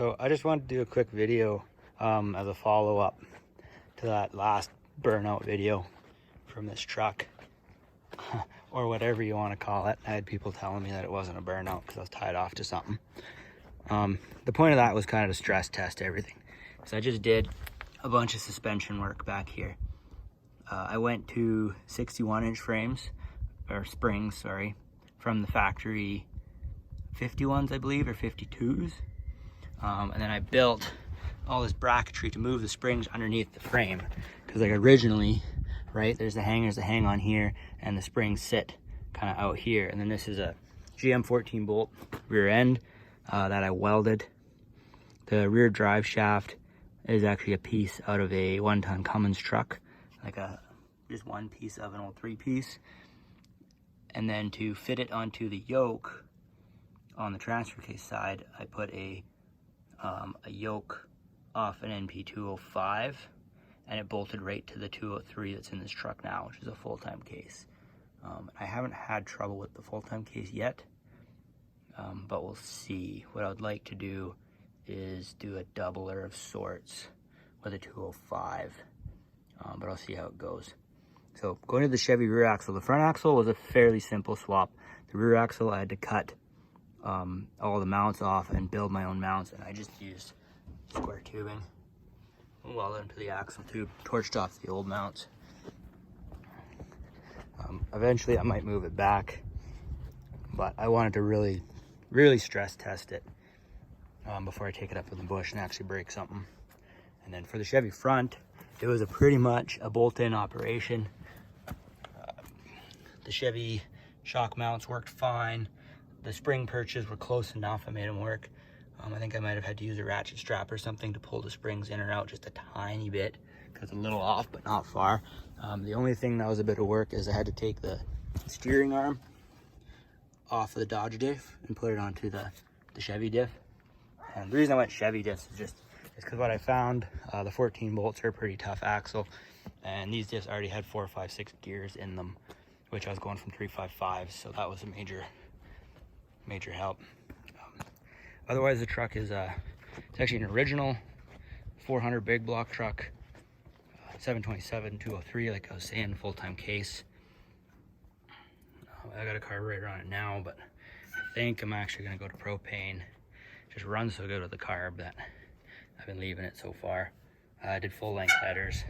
So I just wanted to do a quick video as a follow-up to that last burnout video from this truck or whatever you want to call it. I had people telling me that it wasn't a burnout because I was tied off to something. The point of that was kind of to stress test everything. So I just did a bunch of suspension work back here. I went to 61-inch frames, or springs, sorry, from the factory 51s, I believe, or 52s. And then I built all this bracketry to move the springs underneath the frame. Because like originally, right, there's the hangers that hang on here and the springs sit kind of out here. And then this is a GM 14 bolt rear end that I welded. The rear drive shaft is actually a piece out of a 1-ton Cummins truck, like just one piece of an old 3-piece. And then to fit it onto the yoke on the transfer case side, I put a yoke off an NP205, and it bolted right to the 203 that's in this truck now, which is a full-time case. I haven't had trouble with the full-time case yet, but we'll see. What I would like to do is do a doubler of sorts with a 205, but I'll see how it goes. So going to the Chevy rear axle, the front axle was a fairly simple swap. The rear axle, I had to cut all the mounts off and build my own mounts, and I just used square tubing, welded into the axle tube, torched off the old mounts. Eventually I might move it back, but I wanted to really stress test it before I take it up in the bush and actually break something. And then for the Chevy front, it was pretty much a bolt-in operation. The Chevy shock mounts worked fine. The spring perches were close enough. I made them work. I think I might have had to use a ratchet strap or something to pull the springs in or out just a tiny bit, because a little off, but not far. The only thing that was a bit of work is I had to take the steering arm off of the Dodge diff and put it onto the Chevy diff. And the reason I went Chevy diffs is because what I found, the 14 bolts are a pretty tough axle, and these diffs already had 4, 5, 6 gears in them, which I was going from 3, 5, 5, so that was a major help. Otherwise, the truck is it's actually an original 400 big block truck, 727 203, like I was saying, full-time case. I got a carburetor on it now, but I think I'm actually going to go to propane. It just runs so good with the carb that I've been leaving it so far. I did full-length headers,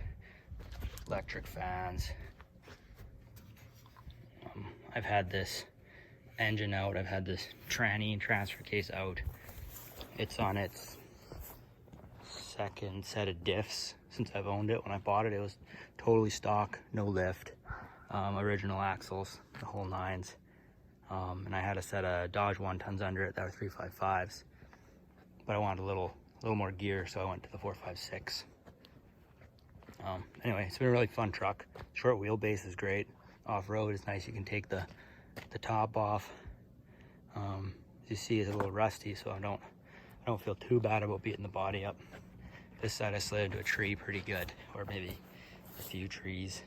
electric fans. I've had this engine out. I've had this tranny and transfer case out. It's on its second set of diffs since I've owned it. When I bought it, it was totally stock, no lift, original axles, the whole nines. And I had a set of Dodge 1-tons under it that were 355s, but I wanted a little more gear, so I went to the 456. Anyway, it's been a really fun truck. Short wheelbase is great. Off-road is nice. You can take the top off. As you see, it's a little rusty, so I don't feel too bad about beating the body up. This side I slid into a tree pretty good, or maybe a few trees.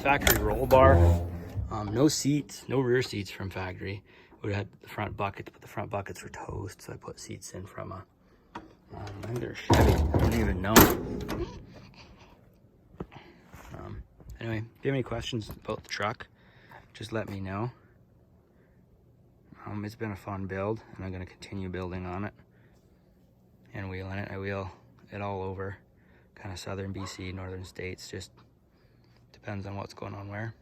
Factory roll bar, no seats, no rear seats from factory. We had the front buckets, but the front buckets were toast, so I put seats in from I think they're Chevy, I don't even know. Anyway, if you have any questions about the truck, just let me know. It's been a fun build, and I'm going to continue building on it and wheeling it. I wheel it all over, kind of southern BC, northern states, just depends on what's going on where.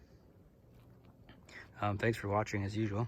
Thanks for watching as usual.